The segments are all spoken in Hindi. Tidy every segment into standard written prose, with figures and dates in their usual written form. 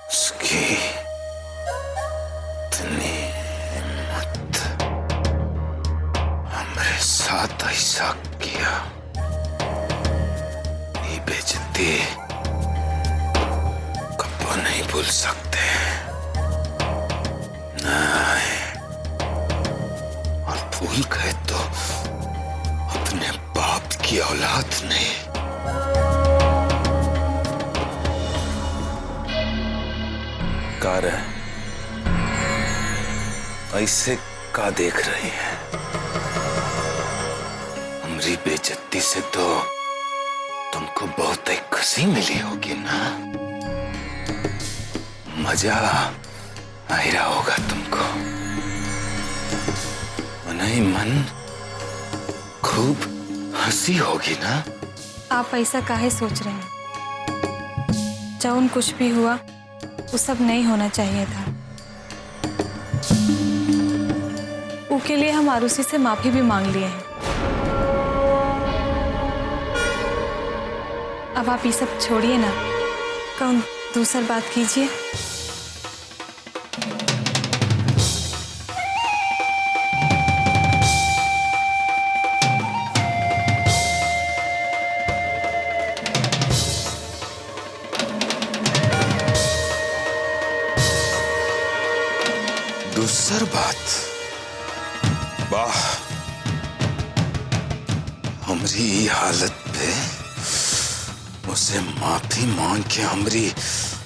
उसकी इतनी हिम्मत, हमारे साथ ऐसा किया। ये बेइज्जती कब्बो नहीं भूल सकते। नहीं, और भूल गए तो अपने बाप की औलाद नहीं। कार है, ऐसे का देख रही है? हमारी बेइज्जती से तो तुमको बहुत ही खुशी मिली होगी ना? मजा आ रहा होगा तुमको, मन ही मन खूब हंसी होगी ना? आप ऐसा काहे सोच रहे हैं? जौन कुछ भी हुआ वो सब नहीं होना चाहिए था। उसके लिए हम आरुषि से माफी भी मांग लिए हैं। अब आप ये सब छोड़िए ना, कौन दूसरी बात कीजिए। दूसरी बात, वाह, हमारी हालत पे उसे माफी मांग के हमारी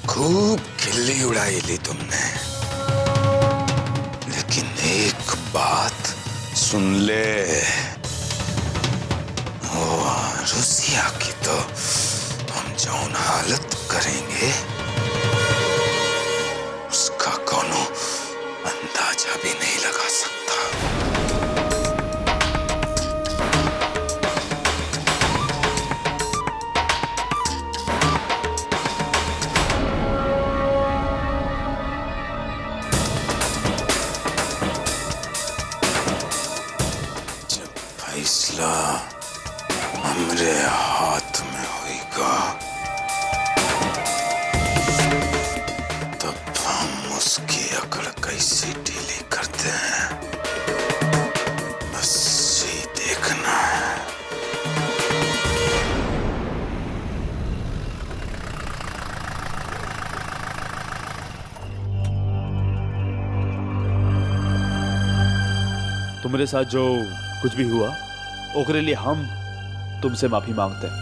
खूब खिल्ली उड़ाई ली तुमने। लेकिन एक बात सुन ले, रुसिया की तो हम जौन हालत करेंगे उसका कोनो अंदाजा भी नहीं लगा सकता। जब फैसला हमरे हाथ में होगा तब हम उसकी अकड़ कैसे ढीली करते हैं, बस ये देखना है। तुम्हारे साथ जो कुछ भी हुआ ओकरे लिए हम तुमसे माफी मांगते हैं।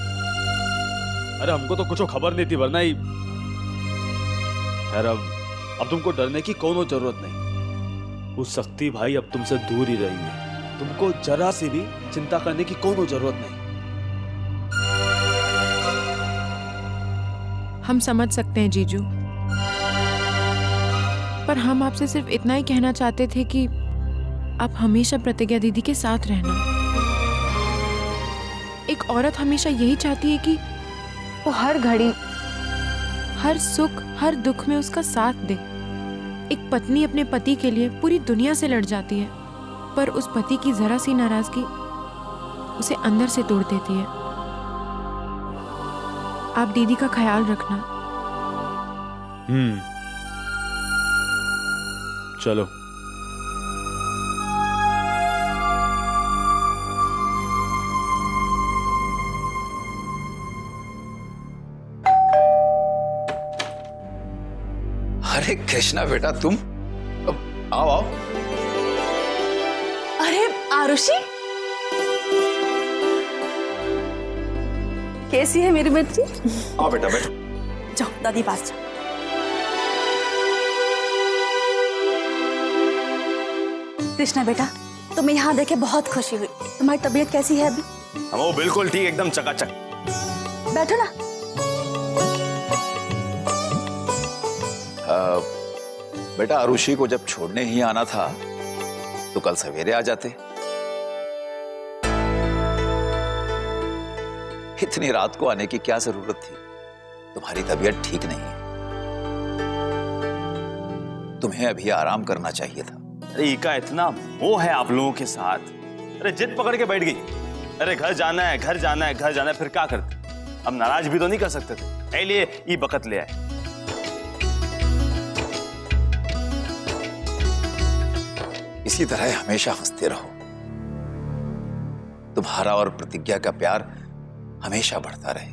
अरे हमको तो कुछ खबर नहीं थी, वरना ही खैर अब तुमको डरने की कोनो जरूरत नहीं। उस शक्ति भाई अब तुमसे दूर ही रहेंगे, तुमको जरा सी भी चिंता करने की कोनो जरूरत नहीं। हम समझ सकते हैं जीजू, पर हम आपसे सिर्फ इतना ही कहना चाहते थे कि आप हमेशा प्रतिज्ञा दीदी के साथ रहना। एक औरत हमेशा यही चाहती है कि वो हर घड़ी, हर सुख, हर दुख में उसका साथ दे। एक पत्नी अपने पति के लिए पूरी दुनिया से लड़ जाती है, पर उस पति की जरा सी नाराजगी उसे अंदर से तोड़ देती है। आप दीदी का ख्याल रखना। चलो। अरे कृष्णा बेटा, तुम आओ आओ। अरे आरुषि, कैसी है मेरी बेटी? आओ बेटा बैठो। जाओ दादी पास जाओ। कृष्णा बेटा, तुम्हें यहाँ देखे बहुत खुशी हुई। तुम्हारी तबीयत कैसी है अभी? वो बिल्कुल ठीक, एकदम चकाचक। बैठो ना। बेटा आरुषि को जब छोड़ने ही आना था तो कल सवेरे आ जाते। इतनी रात को आने की क्या जरूरत थी? तुम्हारी तबीयत ठीक नहीं है, तुम्हें अभी आराम करना चाहिए था। अरे इका इतना मोह है आप लोगों के साथ। अरे जिद पकड़ के बैठ गई। अरे घर जाना है, घर जाना है, घर जाना है, फिर क्या करते? अब नाराज भी तो नहीं कर सकते थे, इसलिए ये बकत ले आए। इसी तरह हमेशा हंसते रहो। तुम्हारा और प्रतिज्ञा का प्यार हमेशा बढ़ता रहे।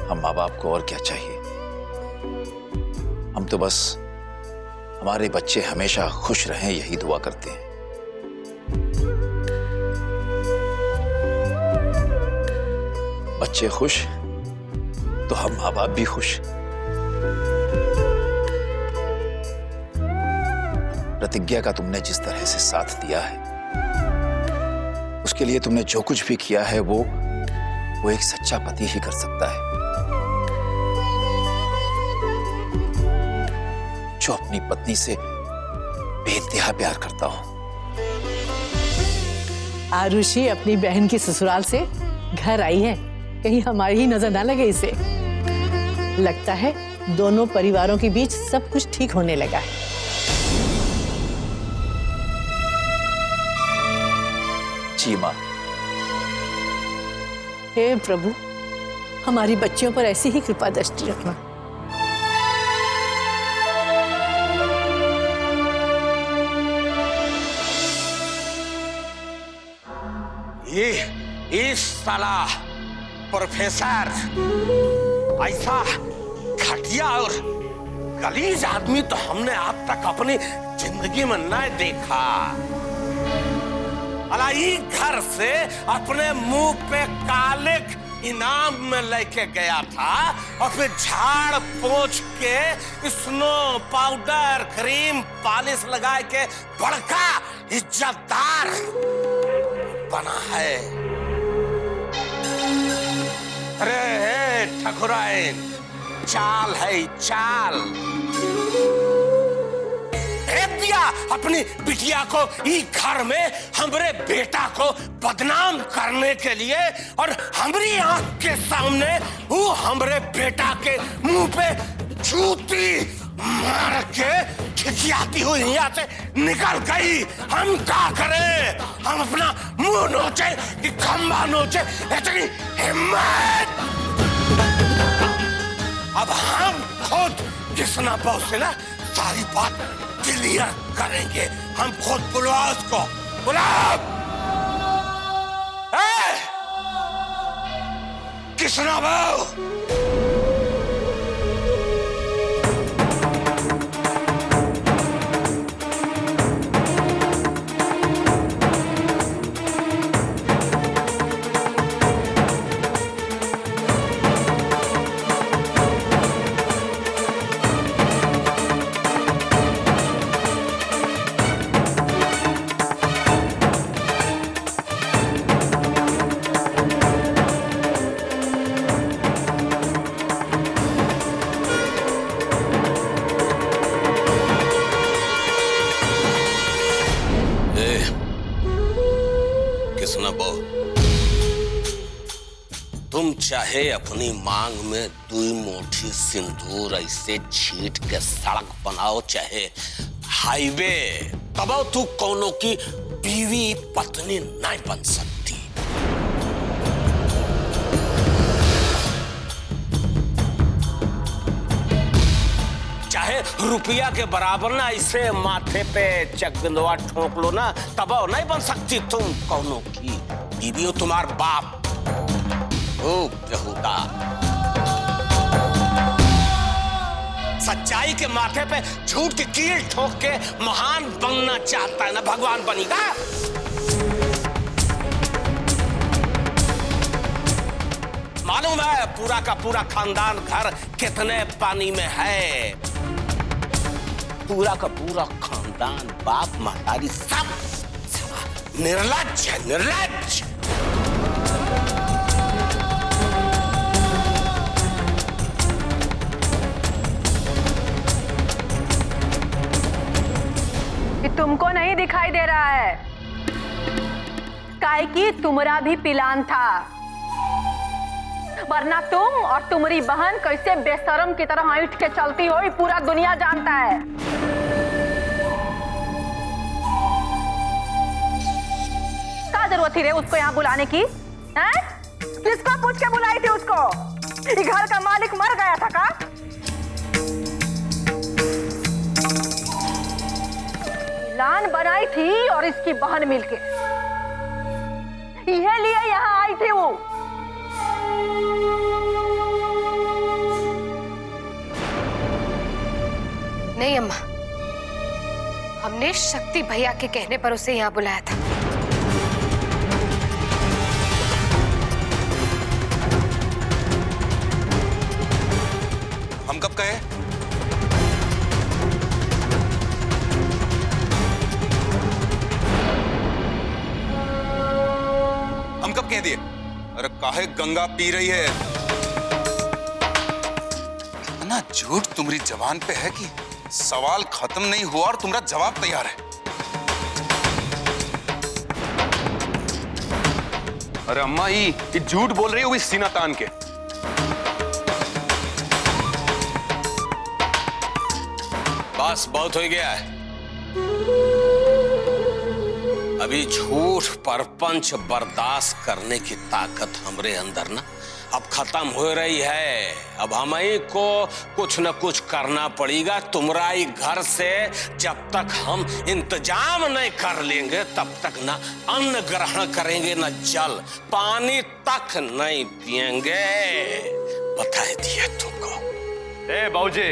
हम माँ बाप को और क्या चाहिए? हम तो बस हमारे बच्चे हमेशा खुश रहें यही दुआ करते हैं। बच्चे खुश तो हम माँ बाप भी खुश। प्रतिज्ञा का तुमने जिस तरह से साथ दिया है, उसके लिए तुमने जो कुछ भी किया है वो एक सच्चा पति ही कर सकता है, जो अपनी पत्नी से बेइंतहा प्यार करता हो। आरुषि अपनी बहन की ससुराल से घर आई है, कहीं हमारी ही नजर ना लगे इसे। लगता है दोनों परिवारों के बीच सब कुछ ठीक होने लगा है। जी माँ। हे प्रभु, हमारी बच्चियों पर ऐसी ही कृपा दृष्टि रखना। ये इस साला प्रोफेसर ऐसा घटिया और गलीज आदमी तो हमने अब तक अपनी जिंदगी में न देखा। अलाई घर से अपने मुंह पे कालिक इनाम में लेके गया था और फिर झाड़ पोंछ के स्नो पाउडर क्रीम पॉलिश लगा के बड़का इज्जतदार बना है। अरे ठकुराइन, चाल है चाल। दिया अपनी बिटिया को ई घर में हमरे बेटा को बदनाम करने के लिए, और हमारी आंख के सामने वो हमरे बेटा के मुंह पे जूती मार के खिखियाती हुई यहाँ से निकल गई। हम क्या करें? हम अपना मुंह नोचे कि खंबा नोचे? इतनी हिम्मत! अब हम खुद किसना बॉस से ना सारी बात क्लियर करेंगे। हम खुद बुलाओ उसको, बुलाओ। किसना बाबू? तुम चाहे अपनी मांग में 2 मुट्ठी सिंदूर ऐसे छीट के सड़क बनाओ, चाहे हाईवे, तब तू कोनो की बीवी पत्नी नहीं बन सकती। चाहे रुपया के बराबर ना ऐसे माथे पे चकबिंदवा ठोक लो ना, तब नहीं बन सकती तुम कोनो की बीवी। हो तुम्हार बाप बेहुदा सच्चाई के माथे पे झूठ की कील ठोक के महान बनना चाहता है ना, भगवान बनेगा। मालूम है पूरा का पूरा खानदान घर कितने पानी में है? पूरा का पूरा खानदान, बाप महतारी सब निर्लज्ज है, निर्लज्ज। तुमको नहीं दिखाई दे रहा है काहे कि तुम्हारा भी पिलान था, वरना तुम और तुम्हारी बहन कैसे बेशरम की तरह ऐंठ के चलती हो पूरा दुनिया जानता है। क्या जरूरत थी रे उसको यहाँ बुलाने की? हैं? किसको पूछ के बुलाई थी उसको? ये घर का मालिक मर गया था का? प्लान बनाई थी और इसकी बहन मिलके यह लिए यहाँ आई थी वो। नहीं अम्मा, हमने शक्ति भैया के कहने पर उसे यहाँ बुलाया था। हम कब कहे? हम कब कह दिए? अरे काहे गंगा पी रही है? इतना झूठ तुम्हारी जबान पे है कि सवाल खत्म नहीं हुआ और तुम्हारा जवाब तैयार है। अरे अम्मा ये झूठ बोल रही है, वो भी सीना तान के। बस बहुत हो गया है। अभी झूठ परपंच बर्दाश्त करने की ताकत हमरे अंदर ना अब खत्म हो रही है। अब हमें को कुछ न कुछ करना पड़ेगा। तुम्हारा ही घर से जब तक हम इंतजाम नहीं कर लेंगे तब तक ना अन्न ग्रहण करेंगे, न जल पानी तक नहीं पिएंगे। बता दिया तुमको। ए बाबूजी,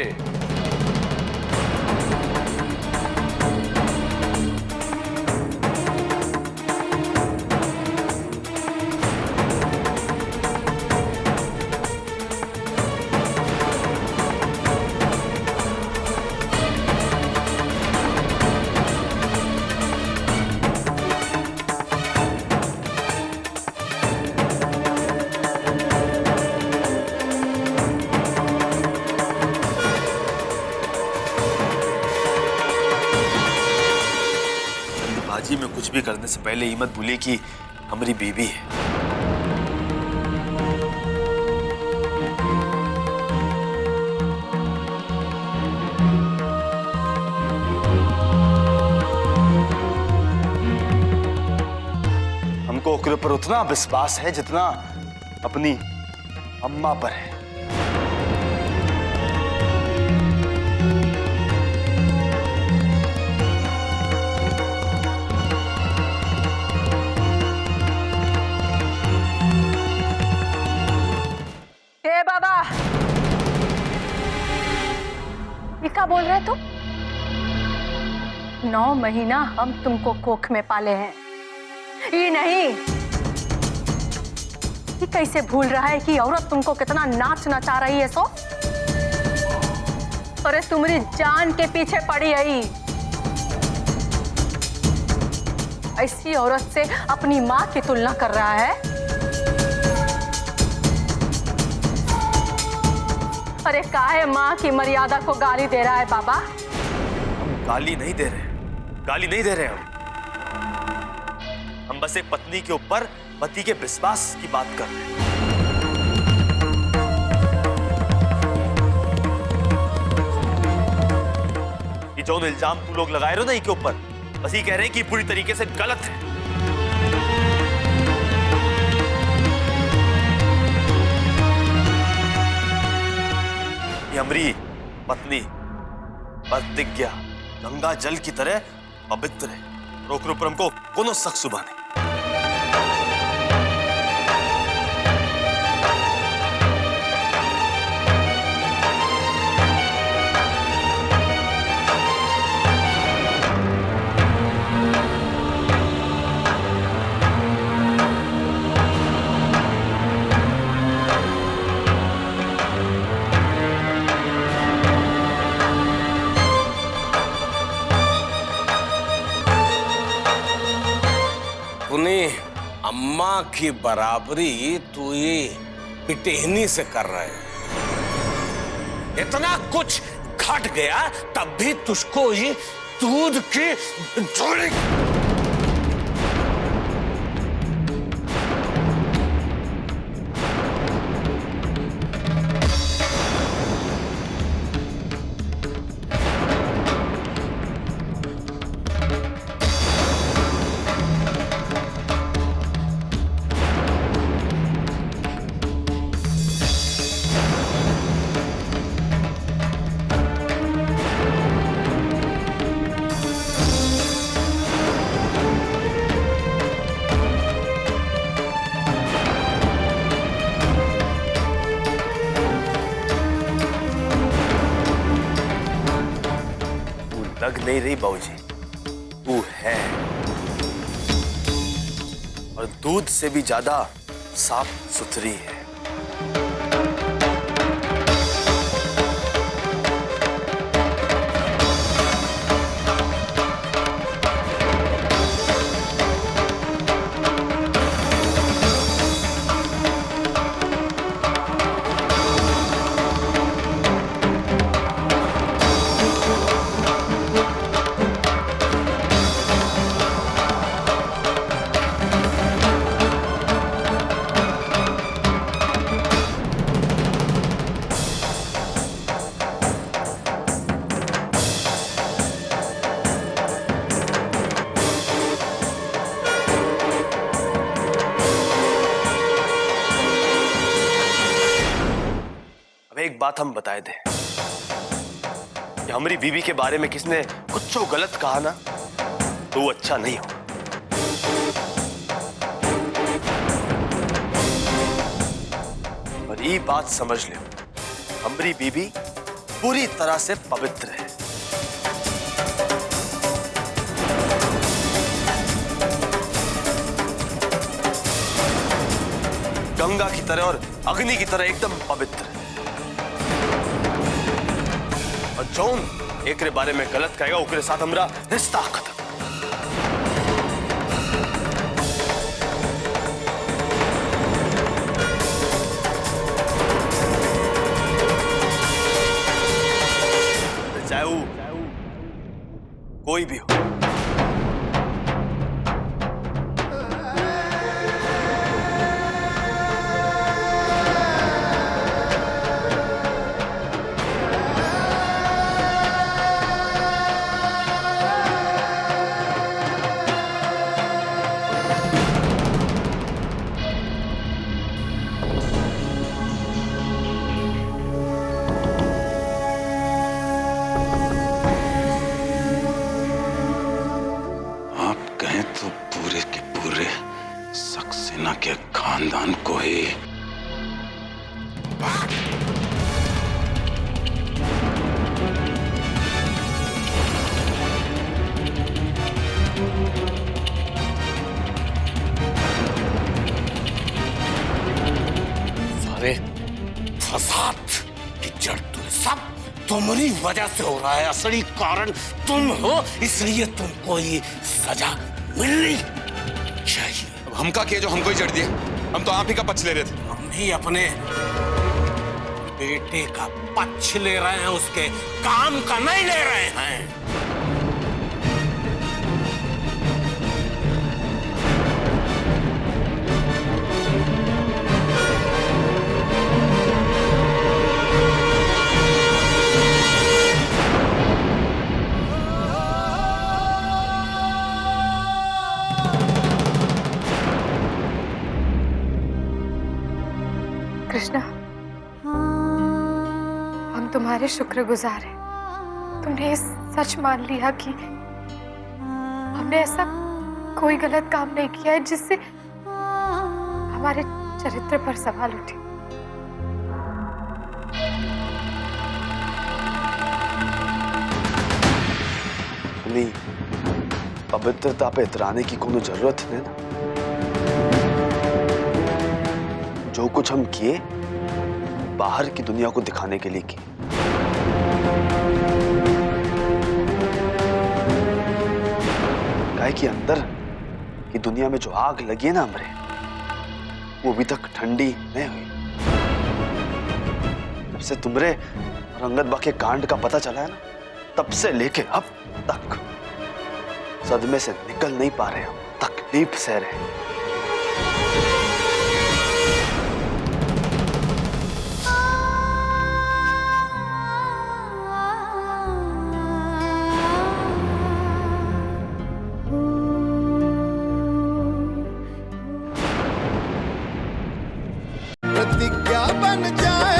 बाजी में कुछ भी करने से पहले ये मत भूलिए कि हमारी बीवी है। हमको ओकरे पर उतना विश्वास है जितना अपनी अम्मा पर है। बाबा ये क्या बोल रहे तुम? 9 महीना हम तुमको कोख में पाले हैं। ये नहीं, ये कैसे भूल रहा है कि औरत तुमको कितना नाच नचा रही है? सो अरे तुम्हारी जान के पीछे पड़ी है। ऐसी औरत से अपनी माँ की तुलना कर रहा है। अरे काहे माँ की मर्यादा को गाली दे रहा है बाबा? हम गाली नहीं दे रहे, गाली नहीं दे रहे हम बस एक पत्नी के ऊपर पति के विश्वास की बात कर रहे हैं। ये जो इल्जाम तू लोग लगाए रहे हो ना इनके ऊपर, बस ये कह रहे हैं कि पूरी तरीके से गलत है। ये हमारी पत्नी प्रतिज्ञा गंगा जल की तरह पवित्र है। रोक पर हमको कोनो शक सुबह नहीं। अम्मा की बराबरी तू ये पिटेहनी से कर रहे है। इतना कुछ घट गया तब भी तुझको ये दूध की झोली। नहीं रही बाबूजी, वो है, और दूध से भी ज्यादा साफ सुथरी है। एक बात हम बताए थे कि हमारी बीवी के बारे में किसने कुछ गलत कहा ना तो वो अच्छा नहीं हो। और ये बात समझ लो, हमारी बीवी पूरी तरह से पवित्र है। गंगा की तरह और अग्नि की तरह एकदम पवित्र है। और जौन एक बारे में गलत कहेगा उसके साथ हमारा रिश्ता खत्म। चाहे वो कोई भी हो। के खानदान को ही सारे फसाद की जड़ तो सब तुम्हारी वजह से हो रहा है। असली कारण तुम हो, इसलिए तुमको ये सजा मिलनी चाहिए। हमका किए जो हमको ही जड़ दिए, हम तो आप ही का पक्ष ले रहे थे। हम भी अपने बेटे का पक्ष ले रहे हैं, उसके काम का नहीं ले रहे हैं। कृष्णा, हम तुम्हारे शुक्रगुजार हैं। तुमने ये सच मान लिया कि हमने ऐसा कोई गलत काम नहीं किया है जिससे हमारे चरित्र पर सवाल उठे। पवित्रता पे इतराने की कोई जरूरत नहीं ना। जो कुछ हम किए बाहर की दुनिया को दिखाने के लिए किए। काहे कि अंदर की दुनिया में जो आग लगी है ना हमरे, वो अभी तक ठंडी नहीं हुई। जब से तुमरे और अंगद बा के कांड का पता चला है ना, तब से लेके अब तक सदमे से निकल नहीं पा रहे हम, तकलीफ सह रहे हैं। प्रतिज्ञा बन जाए।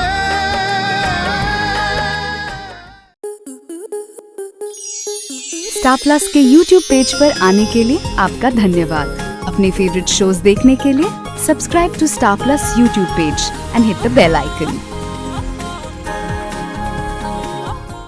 स्टार प्लस के YouTube पेज पर आने के लिए आपका धन्यवाद। अपने फेवरेट शोज देखने के लिए subscribe to Star Plus YouTube page and hit the bell icon.